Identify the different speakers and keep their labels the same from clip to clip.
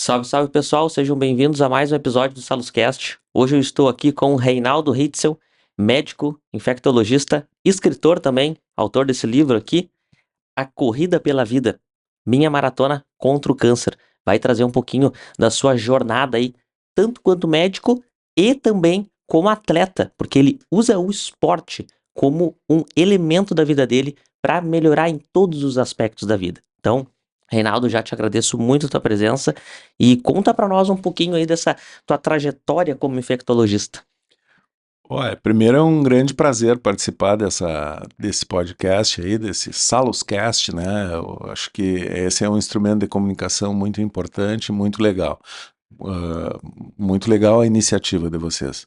Speaker 1: Salve, salve pessoal, sejam bem-vindos a mais um episódio do SalosCast. Hoje eu estou aqui com o Reinaldo Hitzel, médico, infectologista, escritor também, autor desse livro aqui, A Corrida pela Vida, Minha Maratona contra o Câncer. Vai trazer um pouquinho da sua jornada aí, tanto quanto médico e também como atleta, porque ele usa o esporte como um elemento da vida dele para melhorar em todos os aspectos da vida. Então, Reinaldo, já te agradeço muito a tua presença e conta para nós um pouquinho aí dessa tua trajetória como infectologista.
Speaker 2: Olha, primeiro é um grande prazer participar desse podcast aí, desse SalosCast, né? Eu acho que esse é um instrumento de comunicação muito importante, muito legal. Muito legal a iniciativa de vocês.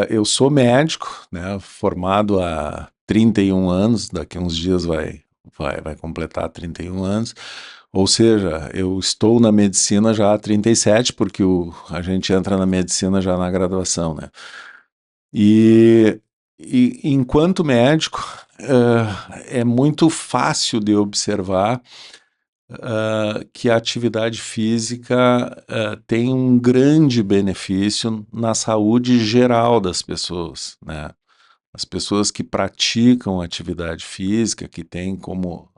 Speaker 2: Eu sou médico, né? Formado há 31 anos, daqui a uns dias vai completar 31 anos. Ou seja, eu estou na medicina já há 37, porque a gente entra na medicina já na graduação, né? E, enquanto médico, é muito fácil de observar que a atividade física tem um grande benefício na saúde geral das pessoas, né? As pessoas que praticam atividade física, que têm como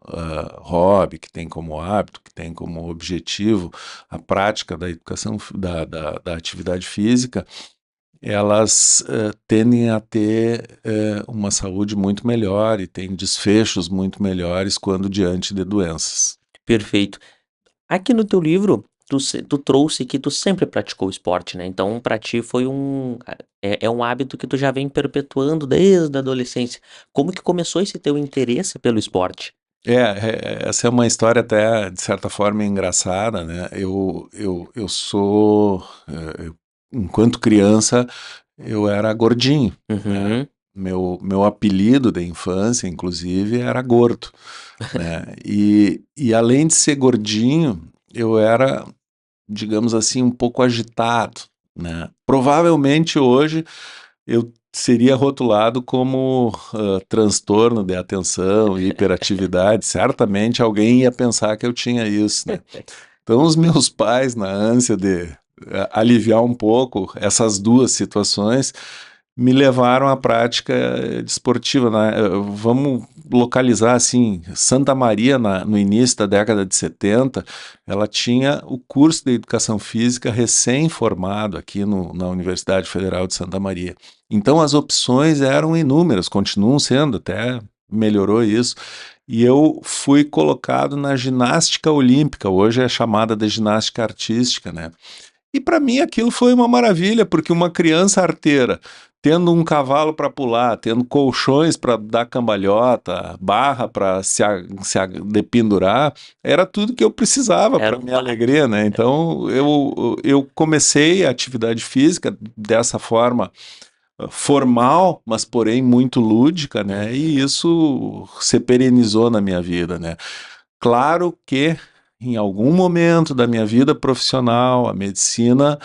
Speaker 2: hobby, que têm como hábito, que têm como objetivo a prática da educação, da atividade física, elas tendem a ter uma saúde muito melhor e têm desfechos muito melhores quando diante de doenças.
Speaker 1: Perfeito. Aqui no teu livro, tu trouxe que tu sempre praticou esporte, né? Então, pra ti foi um hábito que tu já vem perpetuando desde a adolescência. Como que começou esse teu interesse pelo esporte?
Speaker 2: Essa é uma história até, de certa forma, engraçada, né? Eu sou, enquanto criança, eu era gordinho, né?
Speaker 1: Uhum.
Speaker 2: Meu apelido da infância, inclusive, era gordo, né? E além de ser gordinho, eu era, digamos assim, um pouco agitado, né? Provavelmente hoje eu seria rotulado como transtorno de atenção e hiperatividade. Certamente alguém ia pensar que eu tinha isso, né? Então, os meus pais, na ânsia de aliviar um pouco essas duas situações, me levaram à prática desportiva, né? Vamos localizar assim, Santa Maria, no início da década de 70, ela tinha o curso de Educação Física recém-formado aqui na Universidade Federal de Santa Maria. Então as opções eram inúmeras, continuam sendo, até melhorou isso. E eu fui colocado na ginástica olímpica, hoje é chamada de ginástica artística, né? E para mim aquilo foi uma maravilha, porque uma criança arteira, tendo um cavalo para pular, tendo colchões para dar cambalhota, barra para dependurar, era tudo que eu precisava
Speaker 1: Era
Speaker 2: para
Speaker 1: um
Speaker 2: minha
Speaker 1: baque.
Speaker 2: alegria, né? Então eu comecei a atividade física dessa forma formal, mas porém muito lúdica, né? E isso se perenizou na minha vida, né? Claro que em algum momento da minha vida profissional, a medicina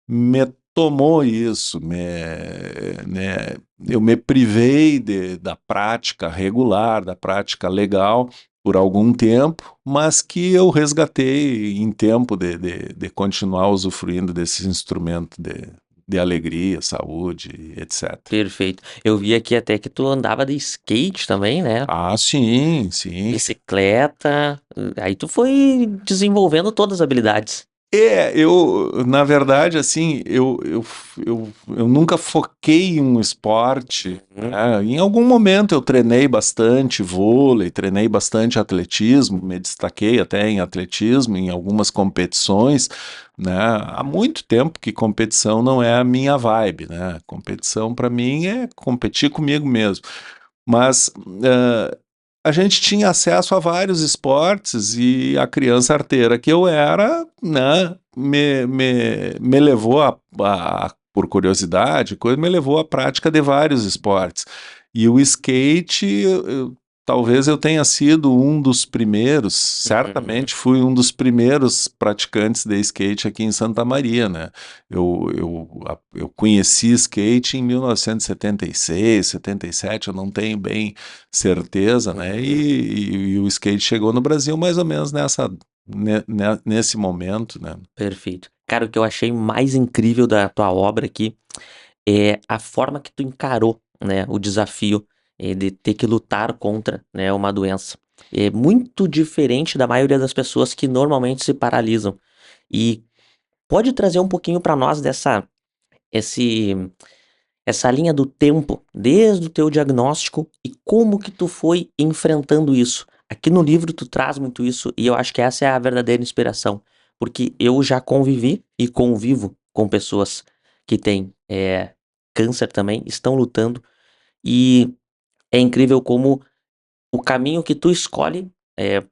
Speaker 2: me tomou isso, né, eu me privei da prática regular, da prática legal por algum tempo, mas que eu resgatei em tempo de continuar usufruindo desse instrumento de alegria, saúde, etc.
Speaker 1: Perfeito. Eu vi aqui até que tu andava de skate também, né?
Speaker 2: Ah, sim, sim.
Speaker 1: Bicicleta. Aí tu foi desenvolvendo todas as habilidades.
Speaker 2: Na verdade, assim, eu nunca foquei em um esporte,
Speaker 1: Uhum.
Speaker 2: né? Em algum momento eu treinei bastante vôlei, treinei bastante atletismo, me destaquei até em atletismo, em algumas competições, né? Há muito tempo que competição não é a minha vibe, né? Competição para mim é competir comigo mesmo. Mas a gente tinha acesso a vários esportes e a criança arteira que eu era, né, me levou por curiosidade, me levou à prática de vários esportes. E o skate, talvez eu tenha sido um dos primeiros,
Speaker 1: Uhum.
Speaker 2: certamente fui um dos primeiros praticantes de skate aqui em Santa Maria, né? Eu conheci skate em 1976, 77, eu não tenho bem certeza, né?
Speaker 1: Uhum.
Speaker 2: E o skate chegou no Brasil mais ou menos nesse momento, né?
Speaker 1: Perfeito. Cara, o que eu achei mais incrível da tua obra aqui é a forma que tu encarou, né, o desafio de ter que lutar contra, né, uma doença. É muito diferente da maioria das pessoas que normalmente se paralisam. E pode trazer um pouquinho para nós esse, essa linha do tempo, desde o teu diagnóstico e como que tu foi enfrentando isso. Aqui no livro tu traz muito isso e eu acho que essa é a verdadeira inspiração, porque eu já convivi e convivo com pessoas que têm câncer também, estão lutando e é incrível como o caminho que tu escolhe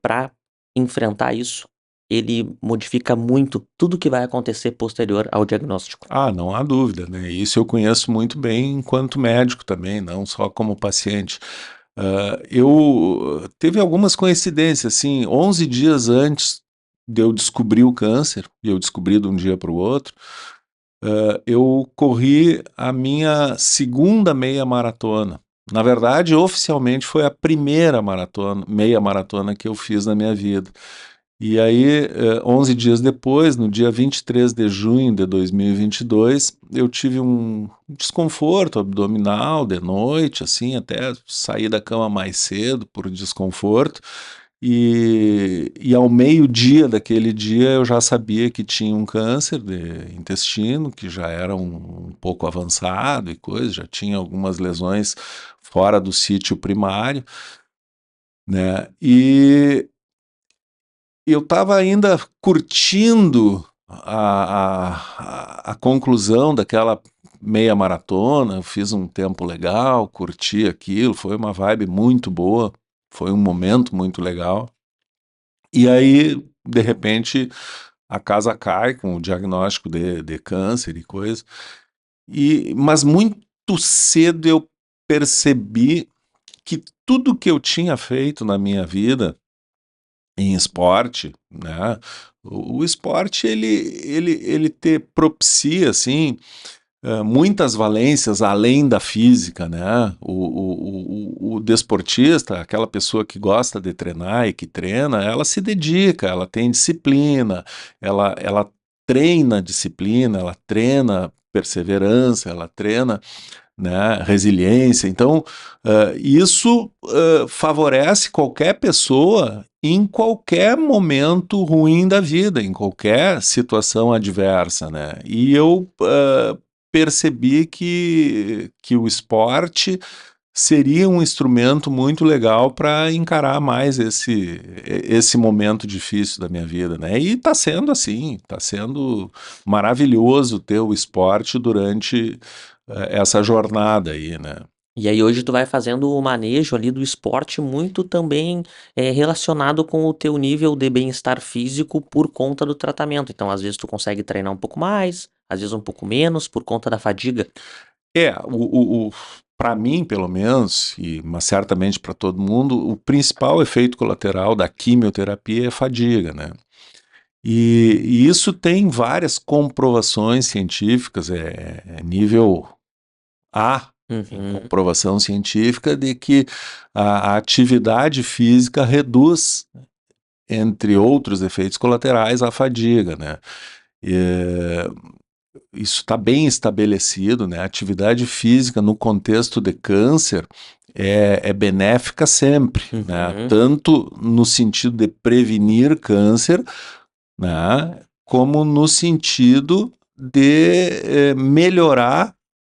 Speaker 1: para enfrentar isso, ele modifica muito tudo que vai acontecer posterior ao diagnóstico.
Speaker 2: Ah, não há dúvida, né? Isso eu conheço muito bem enquanto médico também, não só como paciente. Eu teve algumas coincidências, assim, 11 dias antes de eu descobrir o câncer, e eu descobri de um dia para o outro, eu corri a minha segunda meia maratona. Na verdade, oficialmente foi a primeira meia maratona que eu fiz na minha vida. E aí, 11 dias depois, no dia 23 de junho de 2022, eu tive um desconforto abdominal de noite, assim, até sair da cama mais cedo por desconforto. E ao meio-dia daquele dia eu já sabia que tinha um câncer de intestino, que já era um pouco avançado e coisa, já tinha algumas lesões fora do sítio primário, né? E eu estava ainda curtindo a conclusão daquela meia maratona, eu fiz um tempo legal, curti aquilo, foi uma vibe muito boa, foi um momento muito legal. E aí, de repente, a casa cai com o diagnóstico de câncer e coisa. Mas muito cedo eu percebi que tudo que eu tinha feito na minha vida em esporte, né? O esporte ele te propicia assim muitas valências além da física, né? O desportista, aquela pessoa que gosta de treinar e que treina, ela se dedica, ela tem disciplina, ela treina disciplina, ela treina perseverança, ela treina, né, resiliência. Então, isso favorece qualquer pessoa em qualquer momento ruim da vida, em qualquer situação adversa, né? E eu percebi que o esporte seria um instrumento muito legal para encarar mais esse momento difícil da minha vida, né? E está sendo assim, está sendo maravilhoso ter o esporte durante essa jornada aí, né?
Speaker 1: E aí hoje tu vai fazendo o manejo ali do esporte muito também relacionado com o teu nível de bem-estar físico por conta do tratamento. Então, às vezes tu consegue treinar um pouco mais, às vezes um pouco menos por conta da fadiga.
Speaker 2: Para mim, pelo menos, mas certamente para todo mundo, o principal efeito colateral da quimioterapia é a fadiga, né? E isso tem várias comprovações científicas, é nível A em
Speaker 1: Uhum,
Speaker 2: comprovação científica de que a atividade física reduz, entre outros efeitos colaterais, a fadiga, né? E, isso está bem estabelecido, né? A atividade física no contexto de câncer é benéfica sempre, né?
Speaker 1: uhum,
Speaker 2: Tanto no sentido de prevenir câncer, né? Como no sentido de melhorar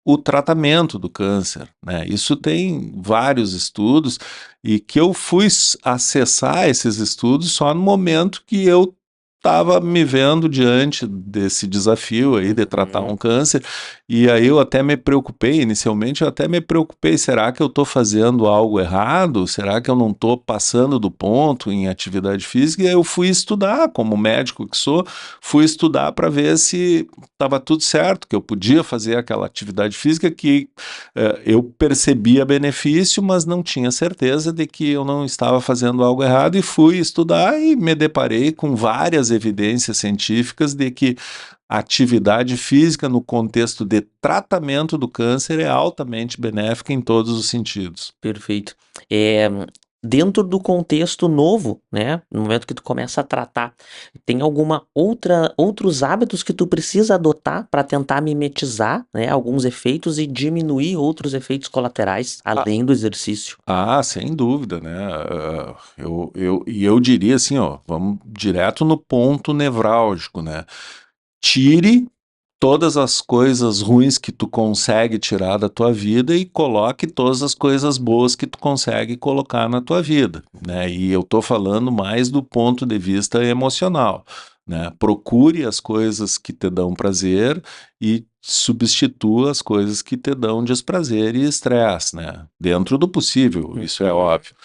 Speaker 2: o tratamento do câncer, né? Isso tem vários estudos e que eu fui acessar esses estudos só no momento que eu estava me vendo diante desse desafio aí de tratar
Speaker 1: uhum.
Speaker 2: um câncer, e aí eu até me preocupei, inicialmente eu até me preocupei, será que eu estou fazendo algo errado? Será que eu não estou passando do ponto em atividade física? E aí eu fui estudar, como médico que sou, fui estudar para ver se estava tudo certo, que eu podia fazer aquela atividade física que eu percebia benefício, mas não tinha certeza de que eu não estava fazendo algo errado, e fui estudar e me deparei com várias evidências científicas de que a atividade física no contexto de tratamento do câncer é altamente benéfica em todos os sentidos.
Speaker 1: Perfeito. É, dentro do contexto novo, né? No momento que tu começa a tratar, tem outros hábitos que tu precisa adotar para tentar mimetizar, né, alguns efeitos e diminuir outros efeitos colaterais,
Speaker 2: Ah,
Speaker 1: além do exercício.
Speaker 2: sem dúvida, né? Eu diria assim, ó, vamos direto no ponto nevrálgico, né? Tire todas as coisas ruins que tu consegue tirar da tua vida e coloque todas as coisas boas que tu consegue colocar na tua vida, né? E eu tô falando mais do ponto de vista emocional, né? Procure as coisas que te dão prazer e substitua as coisas que te dão desprazer e estresse, né? Dentro do possível, isso é
Speaker 1: Uhum.
Speaker 2: óbvio.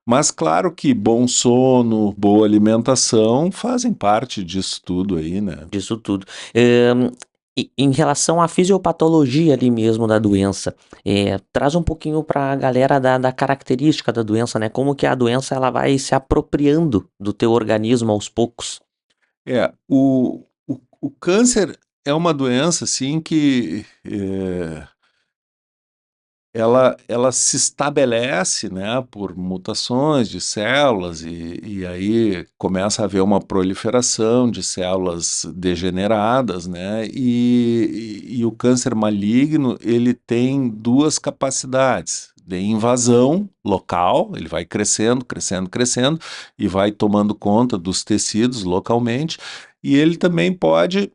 Speaker 2: Mas claro que bom sono, boa alimentação fazem parte disso tudo aí, né?
Speaker 1: Disso tudo. Ahn, em relação à fisiopatologia ali mesmo da doença, traz um pouquinho para a galera da característica da doença, né? Como que a doença ela vai se apropriando do teu organismo aos poucos.
Speaker 2: O câncer é uma doença, assim, que ela se estabelece, né, por mutações de células e aí começa a haver uma proliferação de células degeneradas, né, e o câncer maligno, ele tem duas capacidades, de invasão local, ele vai crescendo, crescendo, crescendo, e vai tomando conta dos tecidos localmente, e ele também pode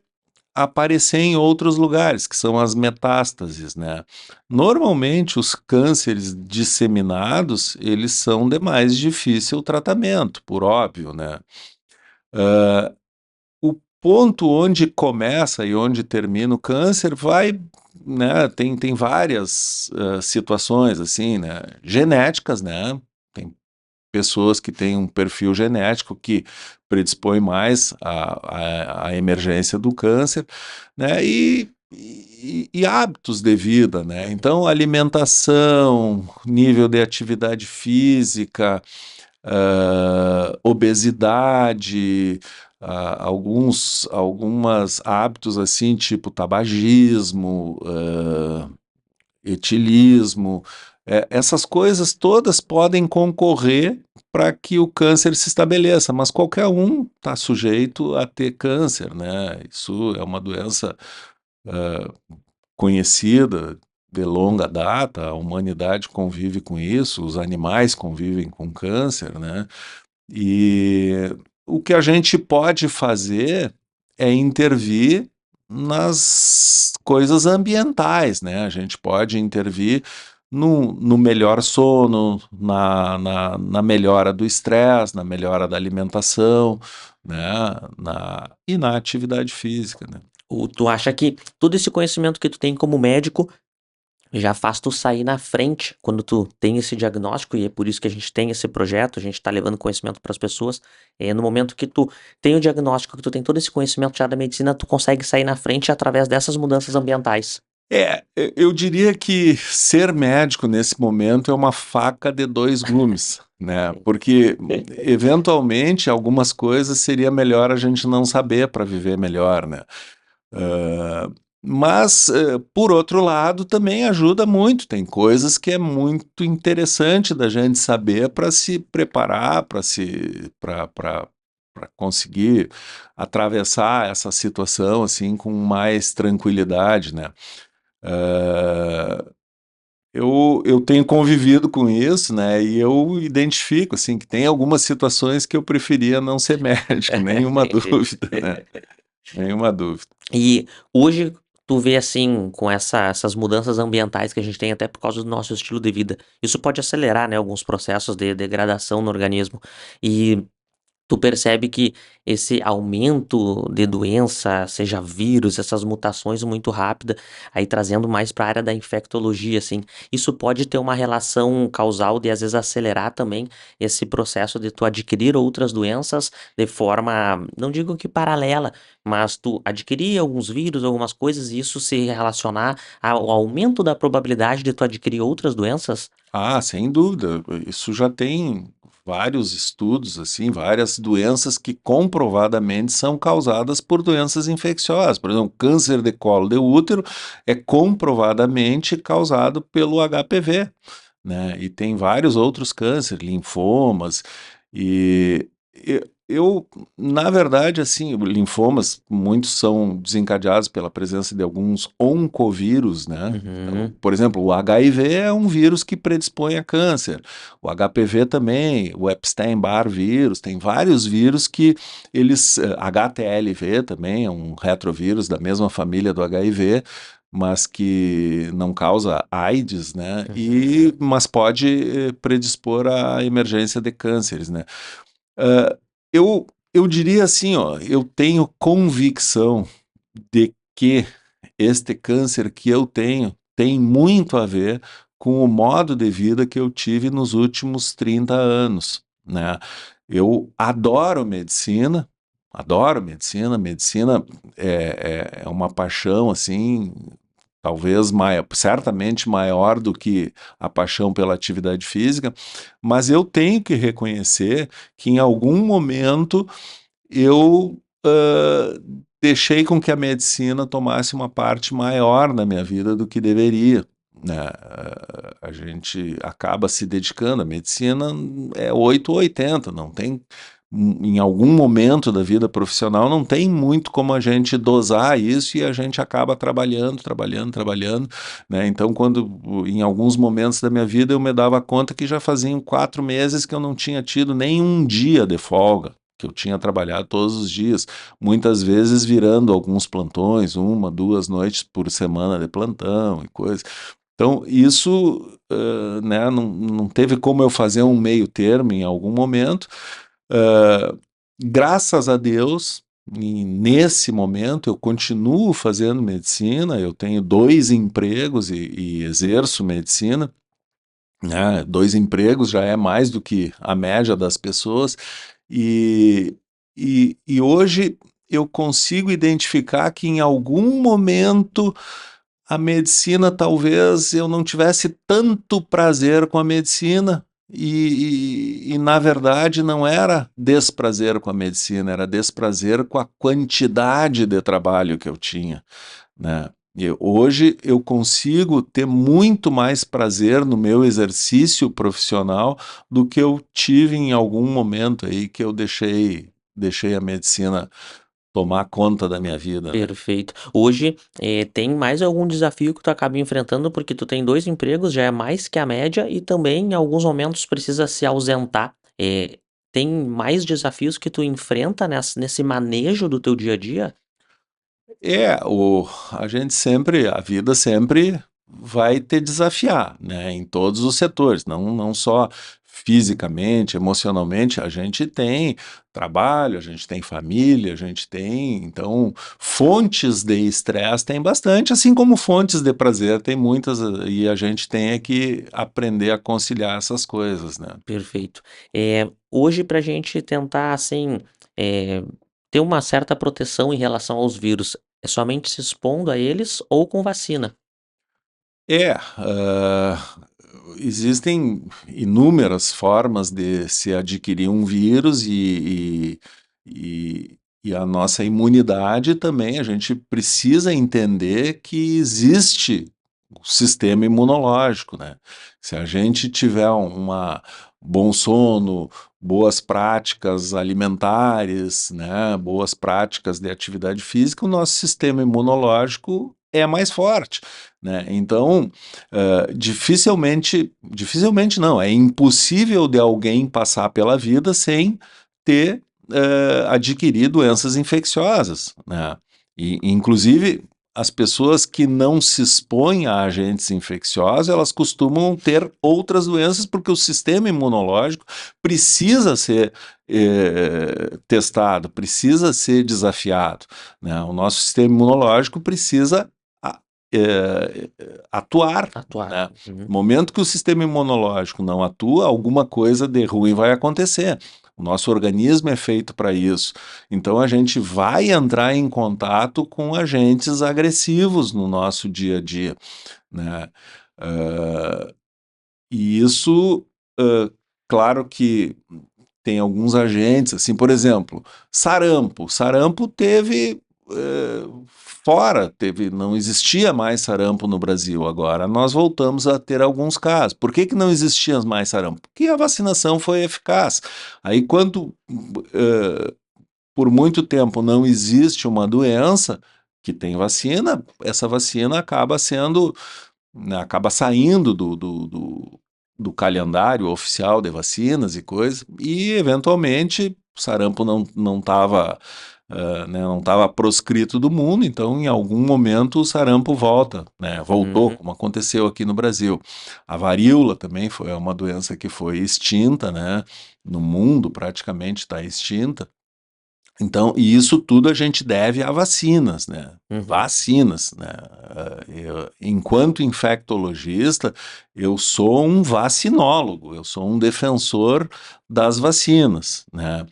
Speaker 2: aparecer em outros lugares, que são as metástases, né? Normalmente, os cânceres disseminados, eles são de mais difícil tratamento, por óbvio, né? O ponto onde começa e onde termina o câncer vai, né? Tem várias situações, assim, né? Genéticas, né? Tem pessoas que têm um perfil genético que predispõe mais à emergência do câncer, né? E hábitos de vida, né? Então, alimentação, nível de atividade física, obesidade, algumas hábitos assim, tipo tabagismo, etilismo, essas coisas todas podem concorrer para que o câncer se estabeleça, mas qualquer um está sujeito a ter câncer, né? Isso é uma doença conhecida de longa data, a humanidade convive com isso, os animais convivem com câncer, né? E o que a gente pode fazer é intervir nas coisas ambientais, né? A gente pode intervir no melhor sono, na melhora do estresse, na melhora da alimentação, né? E na atividade física, né?
Speaker 1: Ou tu acha que todo esse conhecimento que tu tem como médico já faz tu sair na frente quando tu tem esse diagnóstico, e é por isso que a gente tem esse projeto, a gente tá levando conhecimento para as pessoas. No momento que tu tem o diagnóstico, que tu tem todo esse conhecimento já da medicina, tu consegue sair na frente através dessas mudanças ambientais.
Speaker 2: Eu diria que ser médico nesse momento é uma faca de dois gumes, né? Porque eventualmente algumas coisas seria melhor a gente não saber para viver melhor, né? Ah, mas, por outro lado, também ajuda muito. Tem coisas que é muito interessante da gente saber para se preparar, para conseguir atravessar essa situação assim com mais tranquilidade, né? Ah, eu tenho convivido com isso, né? E eu identifico assim que tem algumas situações que eu preferia não ser médico, nenhuma
Speaker 1: Entendi.
Speaker 2: dúvida, né? Nenhuma dúvida.
Speaker 1: E hoje tu vê assim, com essas mudanças ambientais que a gente tem até por causa do nosso estilo de vida, isso pode acelerar, né, alguns processos de degradação no organismo. E tu percebe que esse aumento de doença, seja vírus, essas mutações muito rápida, aí trazendo mais para a área da infectologia, assim, isso pode ter uma relação causal de às vezes acelerar também esse processo de tu adquirir outras doenças de forma, não digo que paralela, mas tu adquirir alguns vírus, algumas coisas e isso se relacionar ao aumento da probabilidade de tu adquirir outras doenças?
Speaker 2: Sem dúvida. Isso já tem vários estudos, assim, várias doenças que comprovadamente são causadas por doenças infecciosas. Por exemplo, câncer de colo de útero é comprovadamente causado pelo HPV, né? E tem vários outros cânceres, linfomas, e na verdade, assim, linfomas, muitos são desencadeados pela presença de alguns oncovírus, né? Então,
Speaker 1: Uhum.
Speaker 2: por exemplo, o HIV é um vírus que predispõe a câncer, o HPV também, o Epstein-Barr vírus, tem vários vírus que eles, HTLV também é um retrovírus da mesma família do HIV, mas que não causa AIDS, né?
Speaker 1: Uhum.
Speaker 2: Mas pode predispor à emergência de cânceres, né? Ah, eu diria assim, ó, eu tenho convicção de que este câncer que eu tenho tem muito a ver com o modo de vida que eu tive nos últimos 30 anos, né? Eu adoro medicina, medicina é uma paixão, assim, talvez certamente maior do que a paixão pela atividade física, mas eu tenho que reconhecer que em algum momento eu deixei com que a medicina tomasse uma parte maior na minha vida do que deveria. Né? A gente acaba se dedicando, a medicina é 8 ou 80, não tem. Em algum momento da vida profissional, não tem muito como a gente dosar isso e a gente acaba trabalhando, trabalhando, trabalhando, né? Então, em alguns momentos da minha vida eu me dava conta que já faziam 4 meses que eu não tinha tido nem um dia de folga, que eu tinha trabalhado todos os dias, muitas vezes virando alguns plantões, 1, 2 noites por semana de plantão e coisa. Então, isso, né, não teve como eu fazer um meio termo em algum momento. Uh, Graças a Deus, nesse momento, eu continuo fazendo medicina, eu tenho 2 empregos e exerço medicina, né? 2 empregos já é mais do que a média das pessoas, e, e hoje eu consigo identificar que em algum momento a medicina, talvez eu não tivesse tanto prazer com a medicina, na verdade não era desprazer com a medicina, era desprazer com a quantidade de trabalho que eu tinha, né? E hoje eu consigo ter muito mais prazer no meu exercício profissional do que eu tive em algum momento aí que eu deixei a medicina tomar conta da minha vida, né?
Speaker 1: Perfeito. Hoje, tem mais algum desafio que tu acaba enfrentando, porque tu tem 2 empregos, já é mais que a média, e também em alguns momentos precisa se ausentar. Tem mais desafios que tu enfrenta nesse manejo do teu dia a dia?
Speaker 2: A vida sempre vai te desafiar, né, em todos os setores, não só fisicamente, emocionalmente, a gente tem trabalho, a gente tem família, a gente tem, então, fontes de estresse tem bastante, assim como fontes de prazer tem muitas, e a gente tem é que aprender a conciliar essas coisas, né.
Speaker 1: Perfeito. Hoje pra gente tentar, assim, eh, ter uma certa proteção em relação aos vírus, é somente se expondo a eles ou com vacina?
Speaker 2: Existem inúmeras formas de se adquirir um vírus e a nossa imunidade também, a gente precisa entender que existe o sistema imunológico, né? Se a gente tiver bom sono, boas práticas alimentares, né, boas práticas de atividade física, o nosso sistema imunológico é mais forte, né? Então, dificilmente não, é impossível de alguém passar pela vida sem ter adquirido doenças infecciosas, né? Inclusive, as pessoas que não se expõem a agentes infecciosos, elas costumam ter outras doenças porque o sistema imunológico precisa ser testado, precisa ser desafiado, né? O nosso sistema imunológico precisa eh, atuar,
Speaker 1: Atuar.
Speaker 2: né?
Speaker 1: Uhum.
Speaker 2: No momento que o sistema imunológico não atua, alguma coisa de ruim vai acontecer. O nosso organismo é feito para isso. Então a gente vai entrar em contato com agentes agressivos no nosso dia a dia, né? Ah, e isso, claro que tem alguns agentes, assim, por exemplo, sarampo. Sarampo teve fora, não existia mais sarampo no Brasil agora. Nós voltamos a ter alguns casos. Por que não existia mais sarampo? Porque a vacinação foi eficaz. Aí, quando por muito tempo não existe uma doença que tem vacina, essa vacina acaba sendo, né, acaba saindo do calendário oficial de vacinas e coisas, e eventualmente o sarampo não estava né, não estava proscrito do mundo, então em algum momento o sarampo volta, né, voltou,
Speaker 1: Uhum.
Speaker 2: como aconteceu aqui no Brasil. A varíola também foi uma doença que foi extinta, né, no mundo praticamente está extinta. Então, e isso tudo a gente deve a vacinas, né?
Speaker 1: Uhum.
Speaker 2: Vacinas, né? Enquanto infectologista, eu sou um vacinólogo, eu sou um defensor das vacinas, né?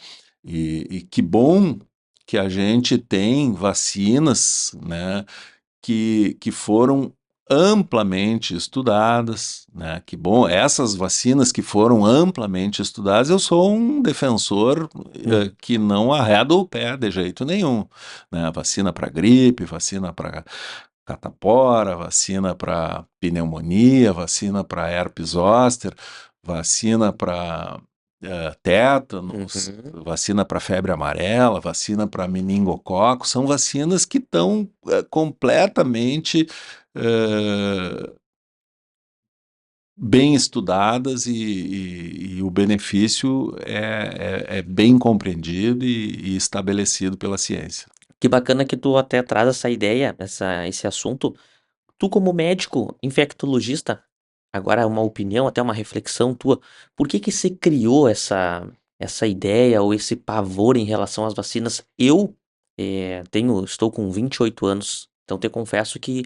Speaker 2: E que bom que a gente tem vacinas, né? Que foram amplamente estudadas, né? Que bom, essas vacinas que foram amplamente estudadas, eu sou um defensor
Speaker 1: Uhum.
Speaker 2: que não arreda o pé de jeito nenhum, né? Vacina para gripe, vacina para catapora, vacina para pneumonia, vacina para herpes zoster, vacina para tétanos,
Speaker 1: Uhum.
Speaker 2: vacina para febre amarela, vacina para meningococo, são vacinas que estão completamente eh, bem estudadas e o benefício é bem compreendido e estabelecido pela ciência.
Speaker 1: Que bacana que tu até traz essa ideia, esse assunto. Tu, como médico infectologista, agora uma opinião, até uma reflexão tua, por que que se criou essa ideia ou esse pavor em relação às vacinas? Eu estou com 28 anos, então te confesso que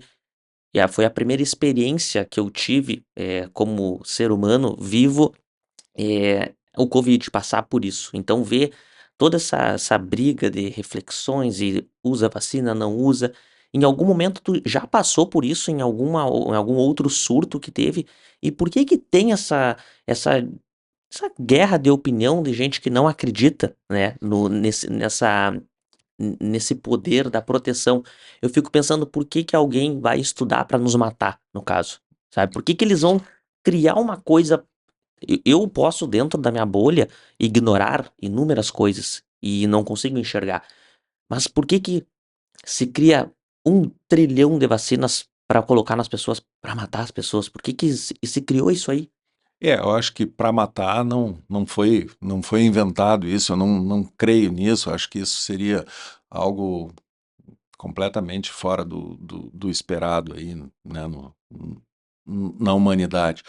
Speaker 1: foi a primeira experiência que eu tive como ser humano vivo, o Covid, passar por isso. Então ver toda essa briga de reflexões e usa vacina, não usa. Em algum momento tu já passou por isso em algum outro surto que teve? E por que que tem essa essa guerra de opinião de gente que não acredita, né, no nesse poder da proteção? Eu fico pensando por que que alguém vai estudar pra nos matar, no caso, sabe? Por que que eles vão criar uma coisa. Eu posso, dentro da minha bolha, ignorar inúmeras coisas e não consigo enxergar. Mas por que que se cria 1 trilhão de vacinas para colocar nas pessoas, para matar as pessoas? Por que que se criou isso aí?
Speaker 2: Eu acho que para matar não foi inventado isso, eu não creio nisso, acho que isso seria algo completamente fora do esperado aí, né, na humanidade.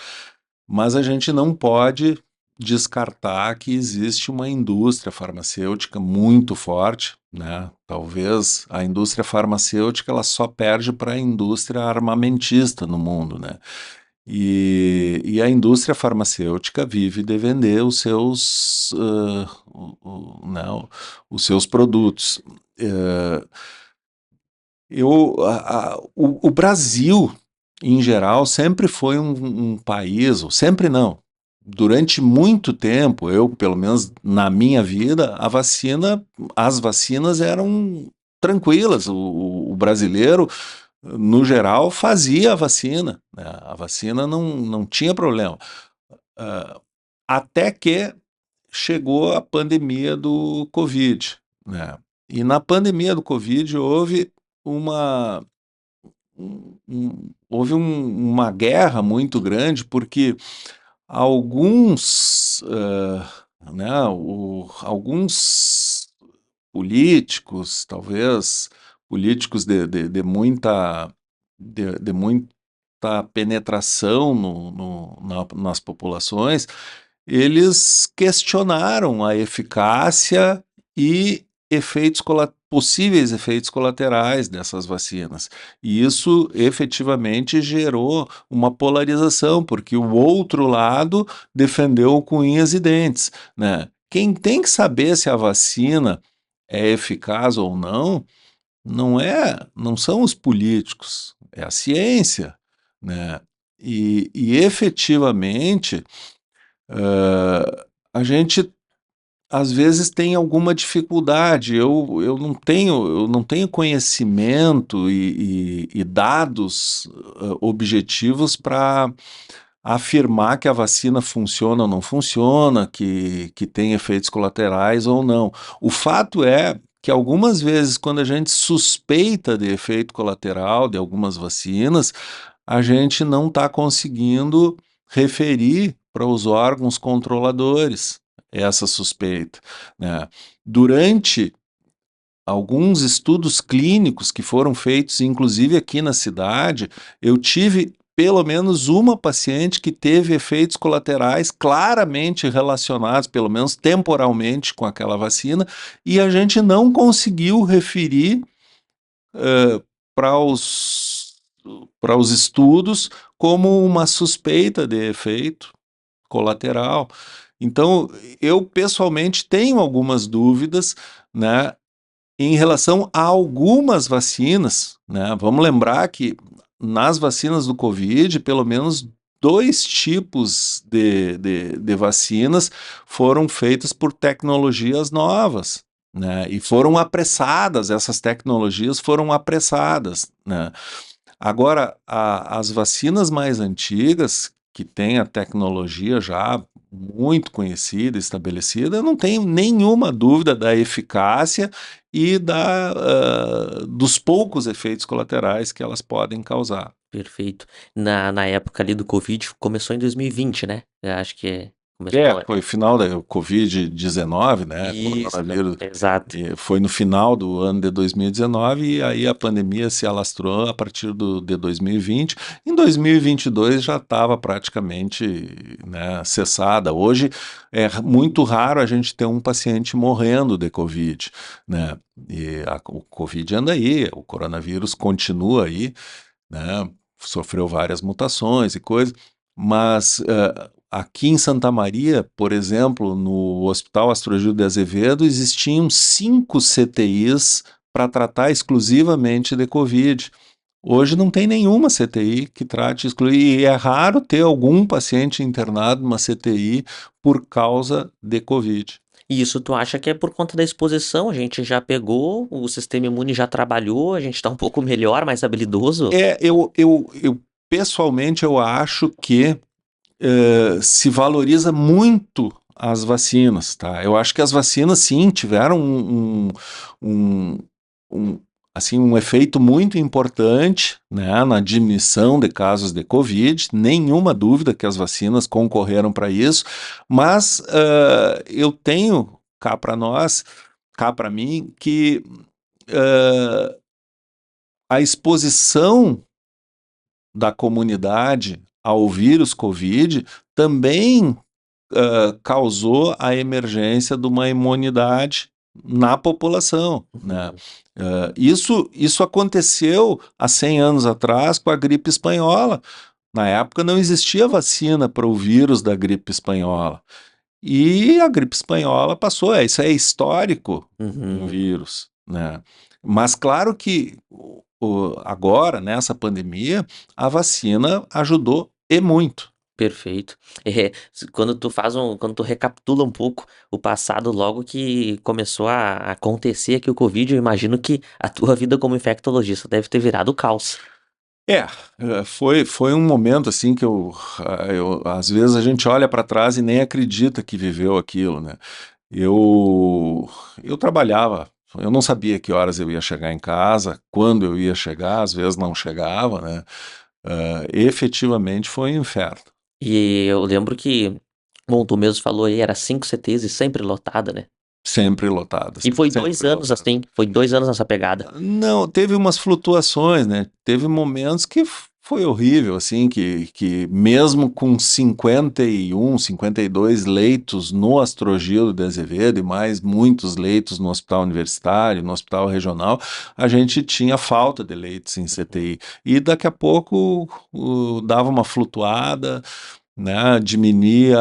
Speaker 2: Mas a gente não pode descartar que existe uma indústria farmacêutica muito forte, né? Talvez a indústria farmacêutica ela só perde para a indústria armamentista no mundo, né? E a indústria farmacêutica vive de vender os seus, né, os seus produtos. Eh, o Brasil, em geral, sempre foi um país, ou sempre não. Durante muito tempo, eu, pelo menos na minha vida, as vacinas eram tranquilas. O brasileiro, no geral, fazia a vacina, né? A vacina não tinha problema. Ah, até que chegou a pandemia do Covid, né? E na pandemia do Covid uma, uma guerra muito grande, porque alguns, né, alguns políticos, talvez políticos de muita penetração nas populações, eles questionaram a eficácia e possíveis efeitos colaterais dessas vacinas. E isso efetivamente gerou uma polarização, porque o outro lado defendeu com unhas e dentes, né? Quem tem que saber se a vacina é eficaz ou não são os políticos, é a ciência, né? E efetivamente, a gente às vezes tem alguma dificuldade. Eu não tenho conhecimento e dados objetivos para afirmar que a vacina funciona ou não funciona, que tem efeitos colaterais ou não. O fato é que algumas vezes, quando a gente suspeita de efeito colateral de algumas vacinas, a gente não está conseguindo referir para os órgãos controladores essa suspeita, né? Durante alguns estudos clínicos que foram feitos, inclusive aqui na cidade, eu tive pelo menos uma paciente que teve efeitos colaterais claramente relacionados, pelo menos temporalmente, com aquela vacina, e a gente não conseguiu referir para os, para os estudos como uma suspeita de efeito colateral. Então, eu pessoalmente tenho algumas dúvidas, né, em relação a algumas vacinas, né? Vamos lembrar que nas vacinas do Covid, pelo menos dois tipos de vacinas foram feitas por tecnologias novas, né? E foram apressadas, essas tecnologias foram apressadas, né? Agora, as vacinas mais antigas, que têm a tecnologia já muito conhecida, estabelecida, eu não tenho nenhuma dúvida da eficácia e dos poucos efeitos colaterais que elas podem causar.
Speaker 1: Perfeito. Na época ali do Covid, começou em 2020, né? Eu acho que começou.
Speaker 2: Foi o final da Covid-19, né?
Speaker 1: Isso,
Speaker 2: Coronavírus.
Speaker 1: exato.
Speaker 2: E foi no final do ano de 2019 e aí a pandemia se alastrou a partir de 2020. Em 2022 já estava praticamente, né, cessada. Hoje é muito raro a gente ter um paciente morrendo de Covid, né? E o Covid anda aí, o coronavírus continua aí, né? Sofreu várias mutações e coisas, mas aqui em Santa Maria, por exemplo, no Hospital Astrogildo de Azevedo, existiam 5 CTIs para tratar exclusivamente de Covid. Hoje não tem nenhuma CTI que trate exclusivamente, e é raro ter algum paciente internado numa CTI por causa de Covid.
Speaker 1: E isso tu acha que é por conta da exposição? A gente já pegou, o sistema imune já trabalhou, a gente tá um pouco melhor, mais habilidoso?
Speaker 2: Eu pessoalmente eu acho que se valoriza muito as vacinas, tá? Eu acho que as vacinas, sim, tiveram um, um, assim, um efeito muito importante, né, na diminuição de casos de Covid, nenhuma dúvida que as vacinas concorreram para isso, mas eu tenho cá para nós, cá para mim, que a exposição da comunidade ao vírus Covid também causou a emergência de uma imunidade na população, né?
Speaker 1: Uhum.
Speaker 2: Isso aconteceu há 100 anos atrás com a gripe espanhola. Na época não existia vacina para o vírus da gripe espanhola. E a gripe espanhola passou, isso é histórico em
Speaker 1: Uhum.
Speaker 2: vírus, né? Mas claro que agora, nessa pandemia, a vacina ajudou e muito.
Speaker 1: Perfeito. Quando tu recapitula um pouco o passado, logo que começou a acontecer aqui o Covid, eu imagino que a tua vida como infectologista deve ter virado caos.
Speaker 2: Foi um momento assim que às vezes a gente olha para trás e nem acredita que viveu aquilo, né? Eu trabalhava, eu não sabia que horas eu ia chegar em casa, quando eu ia chegar, às vezes não chegava, né? Efetivamente foi um inferno,
Speaker 1: E eu lembro que, bom, tu mesmo falou aí, era 5 CTs e sempre lotada, né?
Speaker 2: sempre lotadas,
Speaker 1: E foi dois
Speaker 2: sempre
Speaker 1: anos
Speaker 2: lotadas.
Speaker 1: assim, foi 2 anos nessa pegada.
Speaker 2: Não, teve umas flutuações, né? Teve momentos que foi horrível, assim, que mesmo com 51, 52 leitos no Astrogildo de Azevedo e mais muitos leitos no hospital universitário, no hospital regional, a gente tinha falta de leitos em CTI. E daqui a pouco dava uma flutuada, né? Diminuía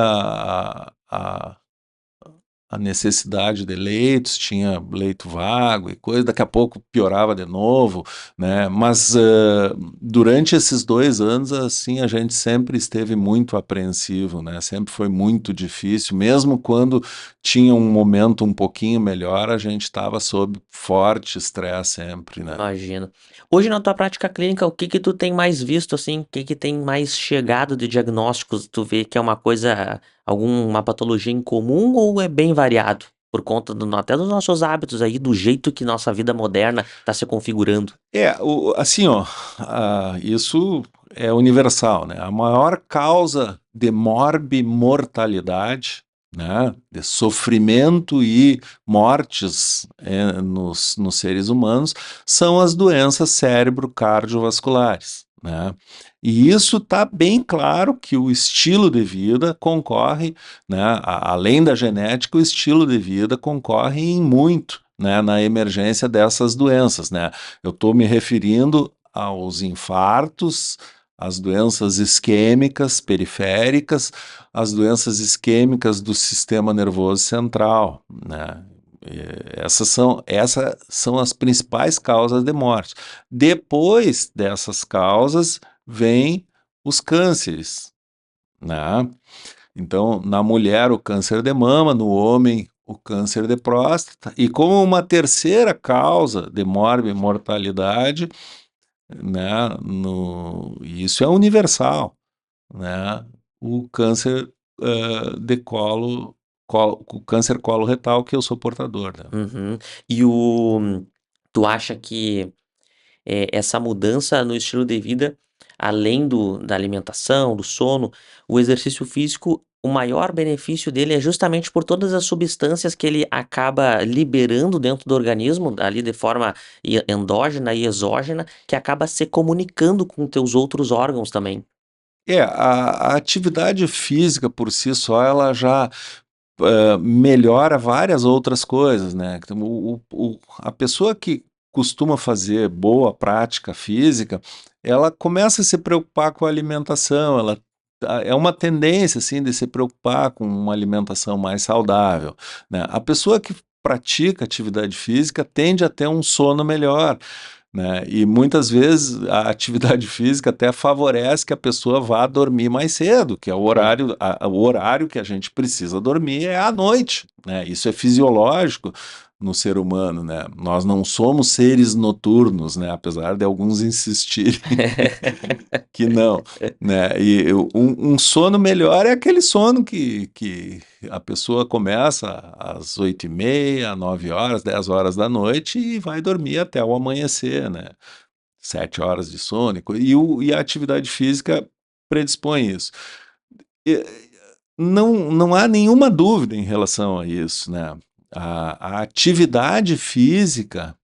Speaker 2: a necessidade de leitos, tinha leito vago e coisa, daqui a pouco piorava de novo, né? Mas durante esses 2 anos, assim, a gente sempre esteve muito apreensivo, né? Sempre foi muito difícil, mesmo quando tinha um momento um pouquinho melhor, a gente estava sob forte estresse sempre, né?
Speaker 1: Imagino. Hoje na tua prática clínica, o que que tu tem mais visto assim? O que que tem mais chegado de diagnósticos? Tu vê que é uma coisa, alguma patologia em comum ou é bem variado? Por conta até dos nossos hábitos aí, do jeito que nossa vida moderna está se configurando.
Speaker 2: Assim, ó, isso é universal, né? A maior causa de morbimortalidade, né, de sofrimento e mortes nos seres humanos, são as doenças cérebro-cardiovasculares, né? E isso está bem claro que o estilo de vida concorre, né, além da genética, o estilo de vida concorre em muito, né, na emergência dessas doenças, né? Eu estou me referindo aos infartos, às doenças isquêmicas periféricas, às doenças isquêmicas do sistema nervoso central, né? Essas são as principais causas de morte. Depois dessas causas, vêm os cânceres, né? Então, na mulher, o câncer de mama, no homem, o câncer de próstata, e como uma terceira causa de mortalidade, né, isso é universal, né, o câncer de o câncer coloretal, que eu sou portador, né?
Speaker 1: Uhum. Tu acha que essa mudança no estilo de vida, além da alimentação, do sono, o exercício físico, o maior benefício dele é justamente por todas as substâncias que ele acaba liberando dentro do organismo, ali de forma endógena e exógena, que acaba se comunicando com teus outros órgãos também.
Speaker 2: A atividade física por si só, ela já melhora várias outras coisas, né? Então, a pessoa que costuma fazer boa prática física, ela começa a se preocupar com a alimentação, é uma tendência assim de se preocupar com uma alimentação mais saudável, né? A pessoa que pratica atividade física tende a ter um sono melhor, né? E muitas vezes a atividade física até favorece que a pessoa vá dormir mais cedo, que é
Speaker 1: Sim.
Speaker 2: o horário que a gente precisa dormir é à noite, né? Isso é fisiológico no ser humano, né? Nós não somos seres noturnos, né? Apesar de alguns insistirem que não, né? Um sono melhor é aquele sono que a pessoa começa às 8h30, 9 horas, 10 horas da noite e vai dormir até o amanhecer, né? 7 horas de sono e a atividade física predispõe isso. E, não há nenhuma dúvida em relação a isso, né? A atividade física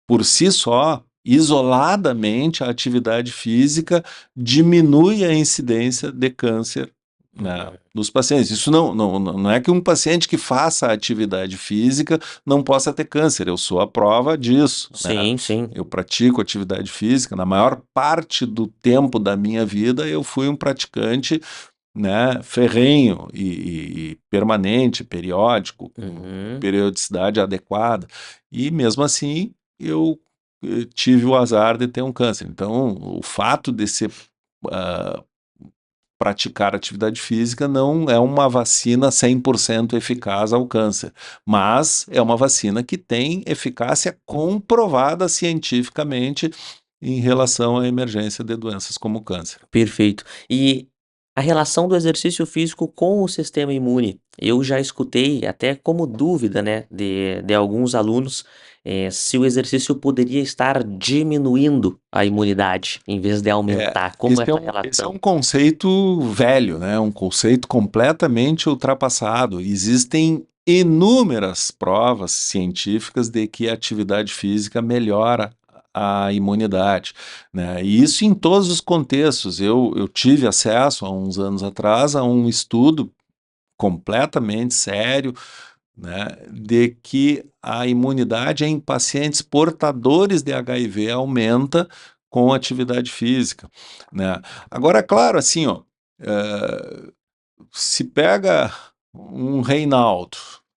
Speaker 2: por si só, isoladamente, a atividade física diminui a incidência de câncer, né,
Speaker 1: Uhum.
Speaker 2: nos pacientes. Isso não é que um paciente que faça atividade física não possa ter câncer. Eu sou a prova disso, né?
Speaker 1: Sim, sim.
Speaker 2: Eu pratico atividade física. Na maior parte do tempo da minha vida, eu fui um praticante, né, ferrenho e permanente, periódico, com
Speaker 1: Uhum.
Speaker 2: periodicidade adequada. E mesmo assim, eu tive o azar de ter um câncer. Então, o fato de se ah, praticar atividade física não é uma vacina 100% eficaz ao câncer, mas é uma vacina que tem eficácia comprovada cientificamente em relação à emergência de doenças como o câncer.
Speaker 1: Perfeito. E a relação do exercício físico com o sistema imune? Eu já escutei até como dúvida, né, de alguns alunos, se o exercício poderia estar diminuindo a imunidade em vez de aumentar. Como é essa
Speaker 2: Esse é um
Speaker 1: relação?
Speaker 2: conceito velho, né? Um conceito completamente ultrapassado. Existem inúmeras provas científicas de que a atividade física melhora a imunidade, né? E isso em todos os contextos. Eu tive acesso há uns anos atrás a um estudo completamente sério, né, de que a imunidade em pacientes portadores de HIV aumenta com atividade física, né? Agora, claro, assim, ó, se pega um Reinaldo,